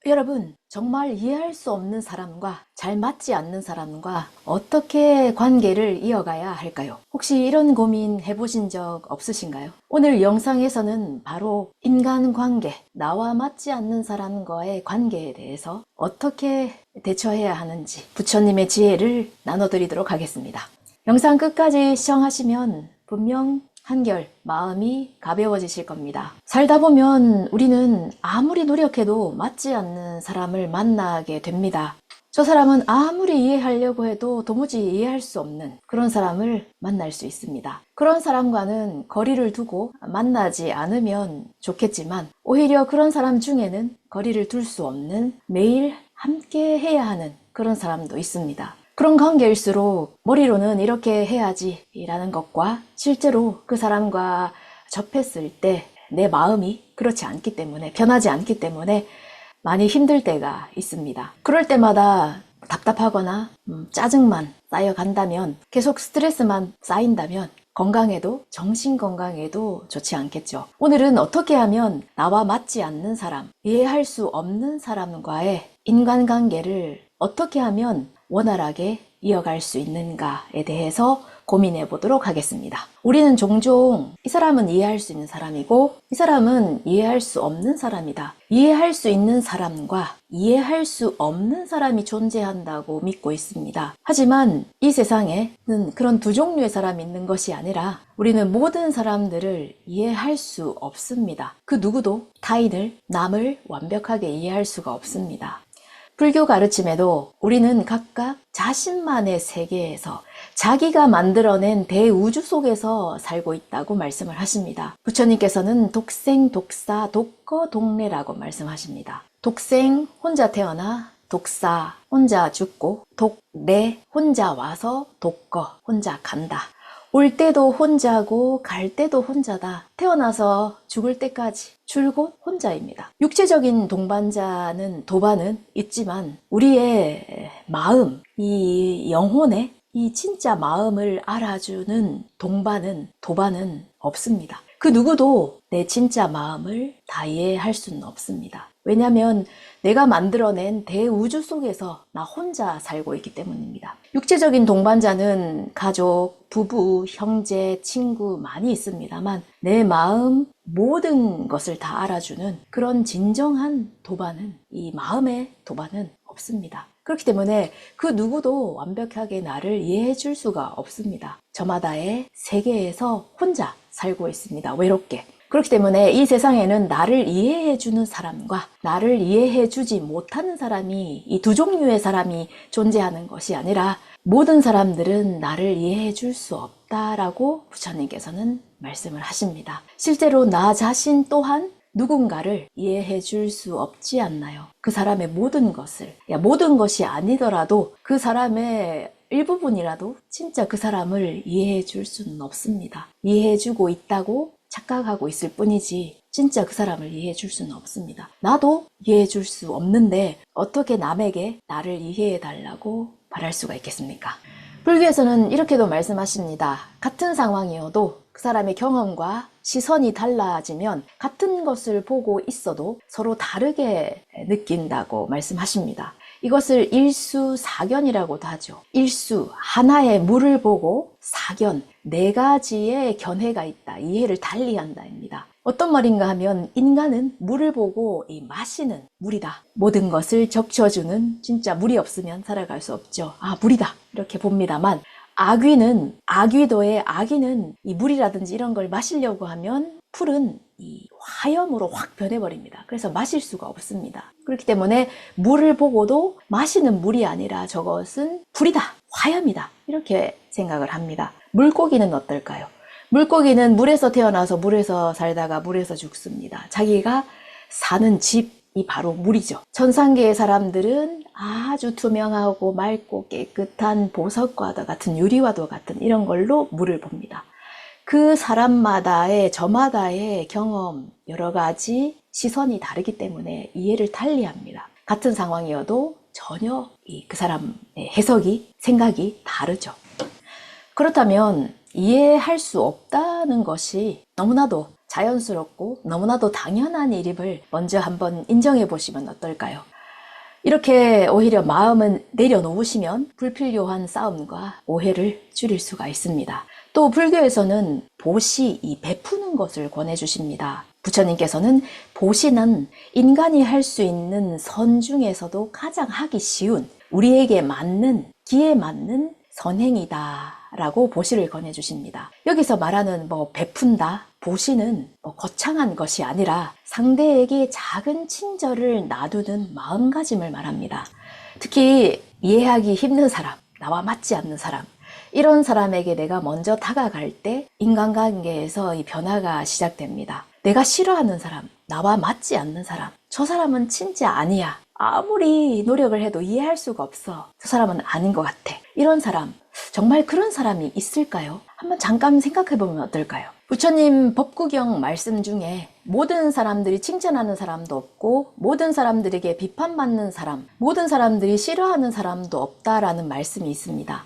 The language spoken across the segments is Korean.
여러분, 정말 이해할 수 없는 사람과 잘 맞지 않는 사람과 어떻게 관계를 이어가야 할까요? 혹시 이런 고민 해보신 적 없으신가요? 오늘 영상에서는 바로 인간관계, 나와 맞지 않는 사람과의 관계에 대해서 어떻게 대처해야 하는지 부처님의 지혜를 나눠드리도록 하겠습니다. 영상 끝까지 시청하시면 분명 한결 마음이 가벼워지실 겁니다. 살다 보면 우리는 아무리 노력해도 맞지 않는 사람을 만나게 됩니다. 저 사람은 아무리 이해하려고 해도 도무지 이해할 수 없는 그런 사람을 만날 수 있습니다. 그런 사람과는 거리를 두고 만나지 않으면 좋겠지만 오히려 그런 사람 중에는 거리를 둘 수 없는 매일 함께 해야 하는 그런 사람도 있습니다. 그런 관계일수록 머리로는 이렇게 해야지 라는 것과 실제로 그 사람과 접했을 때 내 마음이 그렇지 않기 때문에, 변하지 않기 때문에 많이 힘들 때가 있습니다. 그럴 때마다 답답하거나 짜증만 쌓여간다면, 계속 스트레스만 쌓인다면 건강에도, 정신 건강에도 좋지 않겠죠. 오늘은 어떻게 하면 나와 맞지 않는 사람, 이해할 수 없는 사람과의 인간관계를 어떻게 하면 원활하게 이어갈 수 있는가에 대해서 고민해 보도록 하겠습니다. 우리는 종종 이 사람은 이해할 수 있는 사람이고 이 사람은 이해할 수 없는 사람이다. 이해할 수 있는 사람과 이해할 수 없는 사람이 존재한다고 믿고 있습니다. 하지만 이 세상에는 그런 두 종류의 사람이 있는 것이 아니라 우리는 모든 사람들을 이해할 수 없습니다. 그 누구도 타인을, 남을 완벽하게 이해할 수가 없습니다. 불교 가르침에도 우리는 각각 자신만의 세계에서 자기가 만들어낸 대우주 속에서 살고 있다고 말씀을 하십니다. 부처님께서는 독생, 독사, 독거, 독례라고 말씀하십니다. 독생, 혼자 태어나 독사, 혼자 죽고, 독례, 혼자 와서 독거, 혼자 간다. 올 때도 혼자고 갈 때도 혼자다. 태어나서 죽을 때까지 줄곧 혼자입니다. 육체적인 동반자는, 도반은 있지만 우리의 마음, 이 영혼의 이 진짜 마음을 알아주는 동반은, 도반은 없습니다. 그 누구도 내 진짜 마음을 다 이해할 수는 없습니다. 왜냐하면 내가 만들어낸 대우주 속에서 나 혼자 살고 있기 때문입니다. 육체적인 동반자는 가족, 부부, 형제, 친구 많이 있습니다만 내 마음 모든 것을 다 알아주는 그런 진정한 도반은, 이 마음의 도반은 없습니다. 그렇기 때문에 그 누구도 완벽하게 나를 이해해 줄 수가 없습니다. 저마다의 세계에서 혼자 살고 있습니다. 외롭게. 그렇기 때문에 이 세상에는 나를 이해해 주는 사람과 나를 이해해 주지 못하는 사람이, 이 두 종류의 사람이 존재하는 것이 아니라 모든 사람들은 나를 이해해 줄 수 없다라고 부처님께서는 말씀을 하십니다. 실제로 나 자신 또한 누군가를 이해해 줄 수 없지 않나요? 그 사람의 모든 것을, 모든 것이 아니더라도 그 사람의 일부분이라도 진짜 그 사람을 이해해 줄 수는 없습니다. 이해해 주고 있다고 착각하고 있을 뿐이지 진짜 그 사람을 이해해 줄 수는 없습니다. 나도 이해해 줄 수 없는데 어떻게 남에게 나를 이해해 달라고 바랄 수가 있겠습니까? 불교에서는 이렇게도 말씀하십니다. 같은 상황이어도 그 사람의 경험과 시선이 달라지면 같은 것을 보고 있어도 서로 다르게 느낀다고 말씀하십니다. 이것을 일수사견이라고도 하죠. 일수, 하나의 물을 보고, 사견, 네 가지의 견해가 있다. 이해를 달리한다입니다. 어떤 말인가 하면 인간은 물을 보고 마시는 물이다. 모든 것을 적셔주는, 진짜 물이 없으면 살아갈 수 없죠. 아, 물이다. 이렇게 봅니다만 아귀는, 아귀도의 아귀는 이 물이라든지 이런 걸 마시려고 하면 풀은 이 화염으로 확 변해버립니다. 그래서 마실 수가 없습니다. 그렇기 때문에 물을 보고도 마시는 물이 아니라 저것은 불이다, 화염이다, 이렇게 생각을 합니다. 물고기는 어떨까요? 물고기는 물에서 태어나서 물에서 살다가 물에서 죽습니다. 자기가 사는 집이 바로 물이죠. 천상계의 사람들은 아주 투명하고 맑고 깨끗한 보석과도 같은, 유리와도 같은 이런 걸로 물을 봅니다. 그 사람마다의, 저마다의 경험, 여러 가지 시선이 다르기 때문에 이해를 달리합니다. 같은 상황이어도 전혀 그 사람의 해석이, 생각이 다르죠. 그렇다면 이해할 수 없다는 것이 너무나도 자연스럽고 너무나도 당연한 일임을 먼저 한번 인정해 보시면 어떨까요? 이렇게 오히려 마음은 내려놓으시면 불필요한 싸움과 오해를 줄일 수가 있습니다. 또 불교에서는 보시, 이 베푸는 것을 권해주십니다. 부처님께서는 보시는 인간이 할 수 있는 선 중에서도 가장 하기 쉬운, 우리에게 맞는, 기에 맞는 선행이다 라고 보시를 권해주십니다. 여기서 말하는 베푼다, 보시는 거창한 것이 아니라 상대에게 작은 친절을 놔두는 마음가짐을 말합니다. 특히 이해하기 힘든 사람, 나와 맞지 않는 사람, 이런 사람에게 내가 먼저 다가갈 때 인간관계에서 이 변화가 시작됩니다. 내가 싫어하는 사람, 나와 맞지 않는 사람, 저 사람은 진짜 아니야. 아무리 노력을 해도 이해할 수가 없어. 저 사람은 아닌 것 같아. 이런 사람, 정말 그런 사람이 있을까요? 한번 잠깐 생각해보면 어떨까요? 부처님 법구경 말씀 중에 모든 사람들이 칭찬하는 사람도 없고 모든 사람들에게 비판받는 사람, 모든 사람들이 싫어하는 사람도 없다라는 말씀이 있습니다.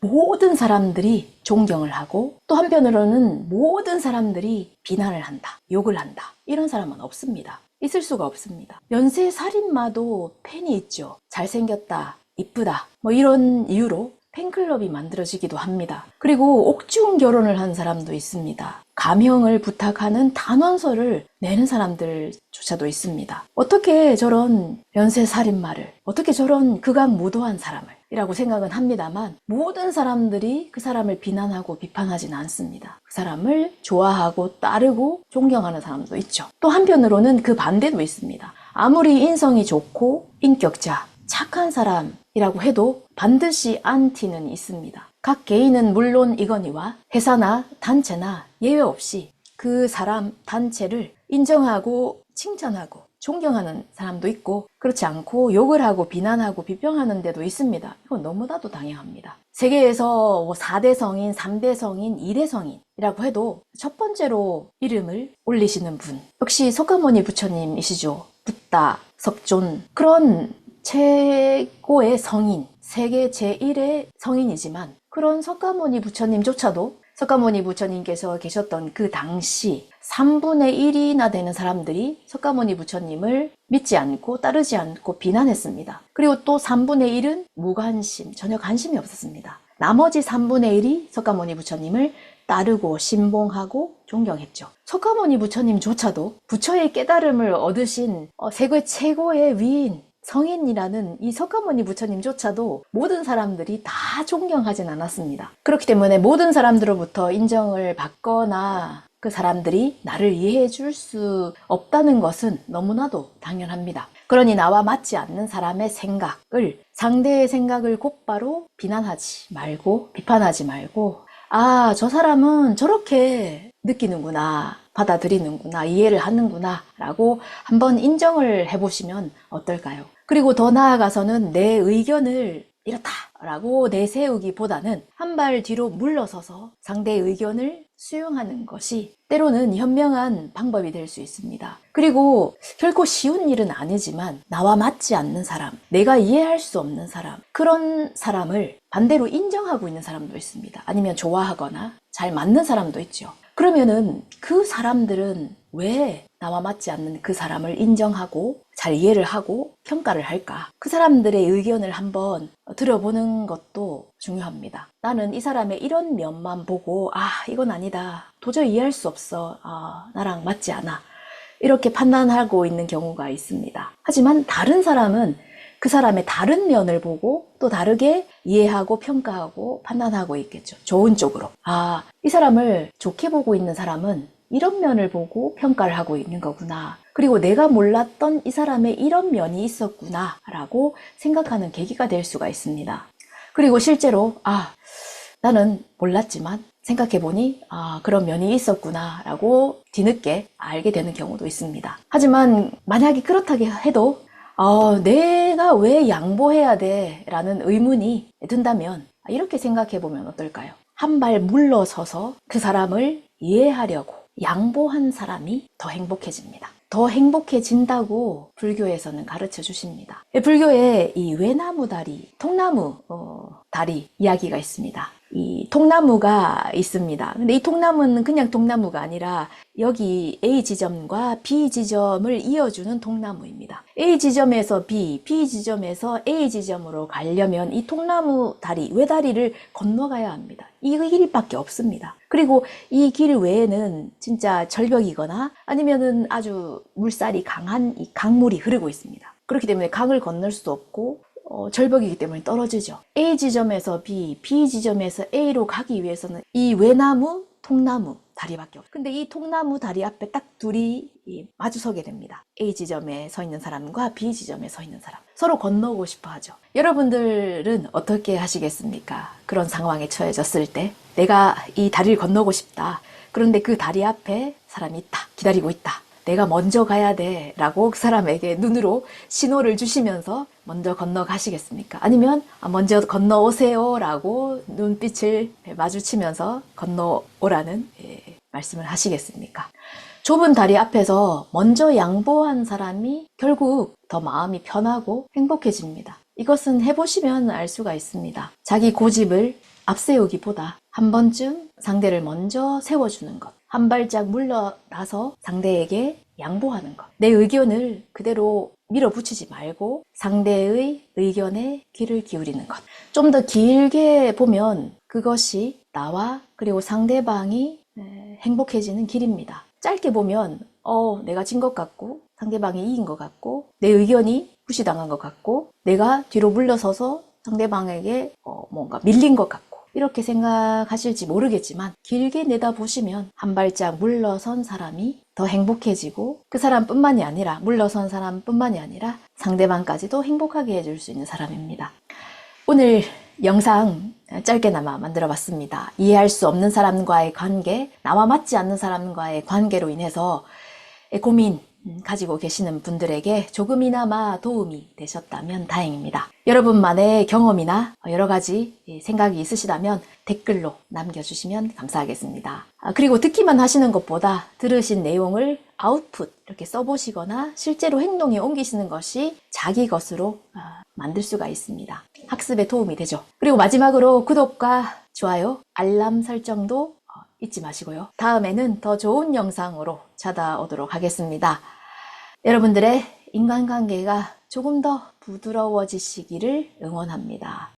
모든 사람들이 존경을 하고 또 한편으로는 모든 사람들이 비난을 한다, 욕을 한다. 이런 사람은 없습니다. 있을 수가 없습니다. 연쇄살인마도 팬이 있죠. 잘생겼다, 이쁘다, 이런 이유로 팬클럽이 만들어지기도 합니다. 그리고 옥중 결혼을 한 사람도 있습니다. 가명을 부탁하는 단원서를 내는 사람들조차도 있습니다. 어떻게 저런 연쇄살인마를, 어떻게 저런 극악무도한 사람을 이라고 생각은 합니다만 모든 사람들이 그 사람을 비난하고 비판하지는 않습니다. 그 사람을 좋아하고 따르고 존경하는 사람도 있죠. 또 한편으로는 그 반대도 있습니다. 아무리 인성이 좋고 인격자, 착한 사람이라고 해도 반드시 안티는 있습니다. 각 개인은 물론 이거니와 회사나 단체나 예외 없이 그 사람, 단체를 인정하고 칭찬하고 존경하는 사람도 있고 그렇지 않고 욕을 하고 비난하고 비평하는 데도 있습니다. 이건 너무나도 당연합니다. 세계에서 4대 성인, 3대 성인, 2대 성인이라고 해도 첫 번째로 이름을 올리시는 분 역시 석가모니 부처님이시죠. 붓다, 석존, 그런 최고의 성인, 세계 제1의 성인이지만 그런 석가모니 부처님조차도 석가모니 부처님께서 계셨던 그 당시 3분의 1이나 되는 사람들이 석가모니 부처님을 믿지 않고 따르지 않고 비난했습니다. 그리고 또 3분의 1은 무관심, 전혀 관심이 없었습니다. 나머지 3분의 1이 석가모니 부처님을 따르고 신봉하고 존경했죠. 석가모니 부처님조차도 부처의 깨달음을 얻으신 세계 최고의 위인, 성인이라는 이 석가모니 부처님조차도 모든 사람들이 다 존경하진 않았습니다. 그렇기 때문에 모든 사람들로부터 인정을 받거나 그 사람들이 나를 이해해 줄 수 없다는 것은 너무나도 당연합니다. 그러니 나와 맞지 않는 사람의 생각을, 상대의 생각을 곧바로 비난하지 말고 비판하지 말고 아, 저 사람은 저렇게 느끼는구나, 받아들이는구나, 이해를 하는구나 라고 한번 인정을 해보시면 어떨까요? 그리고 더 나아가서는 내 의견을 이렇다 라고 내세우기보다는 한 발 뒤로 물러서서 상대의 의견을 수용하는 것이 때로는 현명한 방법이 될 수 있습니다. 그리고 결코 쉬운 일은 아니지만 나와 맞지 않는 사람, 내가 이해할 수 없는 사람, 그런 사람을 반대로 인정하고 있는 사람도 있습니다. 아니면 좋아하거나 잘 맞는 사람도 있죠. 그러면은 그 사람들은 왜 나와 맞지 않는 그 사람을 인정하고 잘 이해를 하고 평가를 할까? 그 사람들의 의견을 한번 들어보는 것도 중요합니다. 나는 이 사람의 이런 면만 보고 아, 이건 아니다. 도저히 이해할 수 없어. 나랑 맞지 않아. 이렇게 판단하고 있는 경우가 있습니다. 하지만 다른 사람은 그 사람의 다른 면을 보고 또 다르게 이해하고 평가하고 판단하고 있겠죠. 좋은 쪽으로. 이 사람을 좋게 보고 있는 사람은 이런 면을 보고 평가를 하고 있는 거구나. 그리고 내가 몰랐던 이 사람의 이런 면이 있었구나 라고 생각하는 계기가 될 수가 있습니다. 그리고 실제로 나는 몰랐지만 생각해보니 그런 면이 있었구나 라고 뒤늦게 알게 되는 경우도 있습니다. 하지만 만약에 그렇다고 해도 내가 왜 양보해야 돼? 라는 의문이 든다면 이렇게 생각해보면 어떨까요? 한 발 물러서서 그 사람을 이해하려고 양보한 사람이 더 행복해집니다. 더 행복해진다고 불교에서는 가르쳐 주십니다. 불교에 이 외나무 다리, 통나무 다리 이야기가 있습니다. 이 통나무가 있습니다. 근데 이 통나무는 그냥 통나무가 아니라 여기 A 지점과 B 지점을 이어주는 통나무입니다. A 지점에서 B, B 지점에서 A 지점으로 가려면 이 통나무 다리, 외다리를 건너가야 합니다. 이 길밖에 없습니다. 그리고 이 길 외에는 진짜 절벽이거나 아니면은 아주 물살이 강한 이 강물이 흐르고 있습니다. 그렇기 때문에 강을 건널 수 없고 절벽이기 때문에 떨어지죠. A 지점에서 B, B 지점에서 A로 가기 위해서는 이 외나무, 통나무 다리밖에 없어요. 근데 이 통나무 다리 앞에 딱 둘이 마주서게 됩니다. A 지점에 서 있는 사람과 B 지점에 서 있는 사람. 서로 건너고 싶어 하죠. 여러분들은 어떻게 하시겠습니까? 그런 상황에 처해졌을 때 내가 이 다리를 건너고 싶다. 그런데 그 다리 앞에 사람이 있다. 기다리고 있다. 내가 먼저 가야 돼 라고 그 사람에게 눈으로 신호를 주시면서 먼저 건너가시겠습니까? 아니면 먼저 건너오세요 라고 눈빛을 마주치면서 건너오라는 말씀을 하시겠습니까? 좁은 다리 앞에서 먼저 양보한 사람이 결국 더 마음이 편하고 행복해집니다. 이것은 해보시면 알 수가 있습니다. 자기 고집을 앞세우기보다 한 번쯤 상대를 먼저 세워주는 것, 한 발짝 물러나서 상대에게 양보하는 것, 내 의견을 그대로 밀어붙이지 말고 상대의 의견에 귀를 기울이는 것. 좀 더 길게 보면 그것이 나와 그리고 상대방이 행복해지는 길입니다. 짧게 보면 내가 진 것 같고 상대방이 이긴 것 같고 내 의견이 무시당한 것 같고 내가 뒤로 물러서서 상대방에게 뭔가 밀린 것 같고 이렇게 생각하실지 모르겠지만 길게 내다보시면 한 발짝 물러선 사람이 더 행복해지고 그 사람뿐만이 아니라 물러선 사람뿐만이 아니라 상대방까지도 행복하게 해줄 수 있는 사람입니다. 오늘 영상 짧게나마 만들어 봤습니다. 이해할 수 없는 사람과의 관계, 나와 맞지 않는 사람과의 관계로 인해서 고민 가지고 계시는 분들에게 조금이나마 도움이 되셨다면 다행입니다. 여러분만의 경험이나 여러 가지 생각이 있으시다면 댓글로 남겨주시면 감사하겠습니다. 그리고 듣기만 하시는 것보다 들으신 내용을 아웃풋 이렇게 써보시거나 실제로 행동에 옮기시는 것이 자기 것으로 만들 수가 있습니다. 학습에 도움이 되죠. 그리고 마지막으로 구독과 좋아요, 알람 설정도 잊지 마시고요. 다음에는 더 좋은 영상으로 찾아오도록 하겠습니다. 여러분들의 인간관계가 조금 더 부드러워지시기를 응원합니다.